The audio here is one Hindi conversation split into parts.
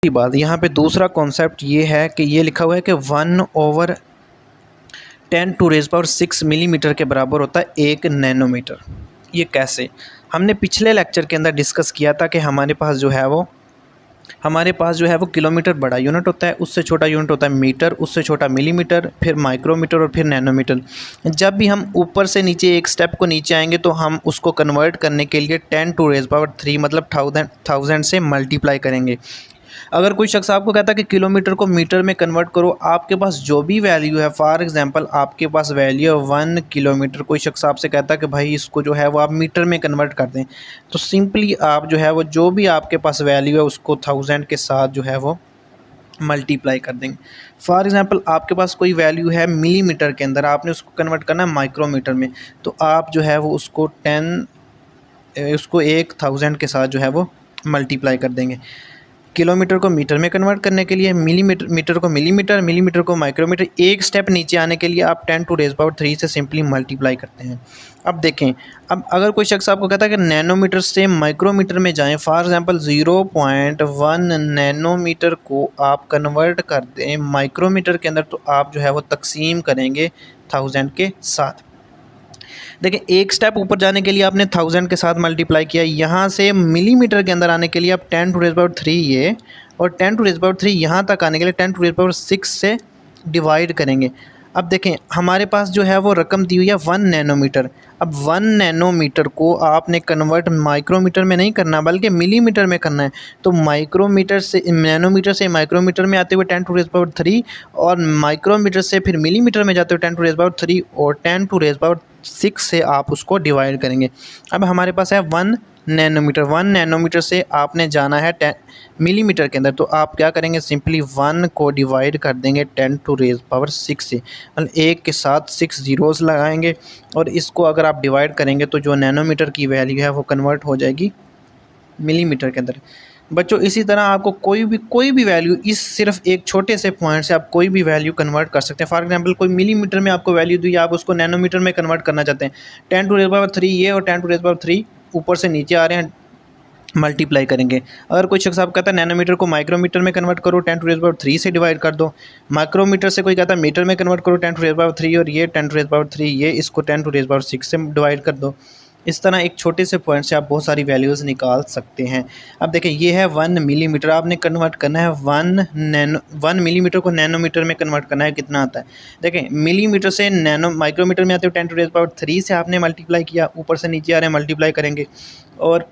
की बात यहाँ पे दूसरा कॉन्सेप्ट ये है कि ये लिखा हुआ है कि 1/10⁶ मिलीमीटर के बराबर होता है 1 नैनोमीटर। ये कैसे? हमने पिछले लेक्चर के अंदर डिस्कस किया था कि हमारे पास जो है वो किलोमीटर बड़ा यूनिट होता है, उससे छोटा यूनिट होता है मीटर, उससे छोटा मिलीमीटर, फिर माइक्रोमीटर और फिर नैनोमीटर। जब भी हम ऊपर से नीचे एक स्टेप को नीचे आएंगे तो हम उसको कन्वर्ट करने के लिए 10⁻³ मतलब 1000 से मल्टीप्लाई करेंगे। अगर कोई शख्स आपको कहता है कि किलोमीटर को मीटर में कन्वर्ट करो, आपके पास जो भी वैल्यू है, फॉर एग्जांपल आपके पास वैल्यू है 1 किलोमीटर, कोई शख्स आपसे कहता है कि भाई इसको जो है वो आप मीटर में कन्वर्ट कर दें, तो सिंपली आप जो है वो जो भी आपके पास वैल्यू है उसको 1000 के साथ जो है वो मल्टीप्लाई कर देंगे। फॉर एग्जांपल आपके पास कोई वैल्यू है मिलीमीटर के अंदर, आपने उसको कन्वर्ट करना है माइक्रोमीटर में, तो आप जो है वो उसको 1000 के साथ जो है वो मल्टीप्लाई कर देंगे। किलोमीटर को मीटर में कन्वर्ट करने के लिए मीटर को मिलीमीटर, मिलीमीटर को माइक्रोमीटर, एक स्टेप नीचे आने के लिए आप 10⁻³ से सिंपली मल्टीप्लाई करते हैं। अब देखें, अब अगर कोई शख्स आपको कहता है कि नैनोमीटर से माइक्रोमीटर में जाएं, फॉर एग्जांपल 0.1 नैनोमीटर को आप कन्वर्ट कर दें माइक्रोमीटर के अंदर, तो आप जो है वो तकसीम करेंगे 1000 के साथ। देखिए, एक स्टेप ऊपर जाने के लिए आपने 1000 के साथ मल्टीप्लाई किया, यहाँ से मिलीमीटर के अंदर आने के लिए आप 10⁻³ ये और 10⁻³ यहाँ तक आने के लिए 10⁻6 से डिवाइड करेंगे। अब देखें, हमारे पास जो है वो रकम दी हुई है 1 नैनोमीटर। अब 1 नैनोमीटर को आपने कन्वर्ट माइक्रोमीटर में नहीं करना बल्कि मिलीमीटर में करना है, तो नैनोमीटर से माइक्रोमीटर में आते हुए 10⁻³ और माइक्रोमीटर से फिर मिलीमीटर में जाते हुए 10⁻³ और 10⁻6 से आप उसको डिवाइड करेंगे। अब हमारे पास है 1 नैनोमीटर। 1 नैनोमीटर से आपने जाना है 10 मिलीमीटर के अंदर, तो आप क्या करेंगे, सिंपली 1 को डिवाइड कर देंगे 10⁻6 से, मतलब 1 के साथ 6 ज़ीरोज़ लगाएंगे और इसको अगर आप डिवाइड करेंगे तो जो नैनोमीटर की वैल्यू है वो कन्वर्ट हो जाएगी मिलीमीटर के अंदर। बच्चों, इसी तरह आपको कोई भी वैल्यू इस सिर्फ एक छोटे से पॉइंट से आप कोई भी वैल्यू कन्वर्ट कर सकते हैं। फॉर एग्जांपल कोई मिलीमीटर में आपको वैल्यू दी, आप उसको नैनोमीटर में कन्वर्ट करना चाहते हैं, 10⁻³ ये और 10⁻³ ऊपर से नीचे आ रहे हैं, मल्टीप्लाई करेंगे। अगर कोई शख्स आप कहता है नैनोमीटर को माइक्रोमीटर में कन्वर्ट करो, 10⁻³ से डिवाइड कर दो। माइक्रोमीटर से कोई कहता है मीटर में कन्वर्ट करो, 10⁻³ और ये 10⁻³ ये, इसको 10⁻6 से डिवाइड कर दो। इस तरह एक छोटे से पॉइंट से आप बहुत सारी वैल्यूज़ निकाल सकते हैं। अब देखें, ये है 1 मिलीमीटर, आपने कन्वर्ट करना है 1 मिलीमीटर को नैनोमीटर में कन्वर्ट करना है, कितना आता है। देखें, मिलीमीटर से माइक्रोमीटर में आते हुए 10⁻³ से आपने मल्टीप्लाई किया, ऊपर से नीचे आ रहे हैं मल्टीप्लाई करेंगे, और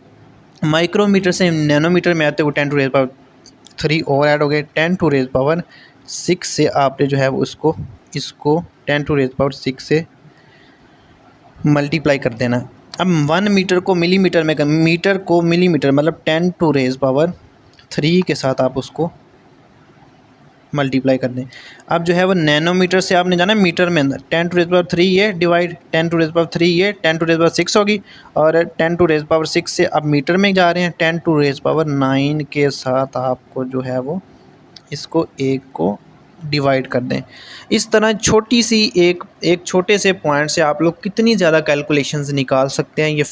माइक्रोमीटर से नैनोमीटर में आते हुए 10⁻³ और ऐड हो गए 10⁻6 से आपने जो है वो इसको 10⁻6 से मल्टीप्लाई कर देना। अब 1 मीटर को मिलीमीटर में मीटर को मिलीमीटर मतलब 10⁻³ के साथ आप उसको मल्टीप्लाई कर दें। अब जो है वो नैनोमीटर से आपने जाना मीटर में अंदर, 10⁻³ ये डिवाइड 10⁻³ ये 10⁻6 होगी, और 10⁻6 से अब मीटर में जा रहे हैं, 10⁻9 के साथ आपको जो है वो इसको 1 को डिवाइड कर दें। इस तरह छोटी सी एक छोटे से पॉइंट से आप लोग कितनी ज़्यादा कैलकुलेशंस निकाल सकते हैं। ये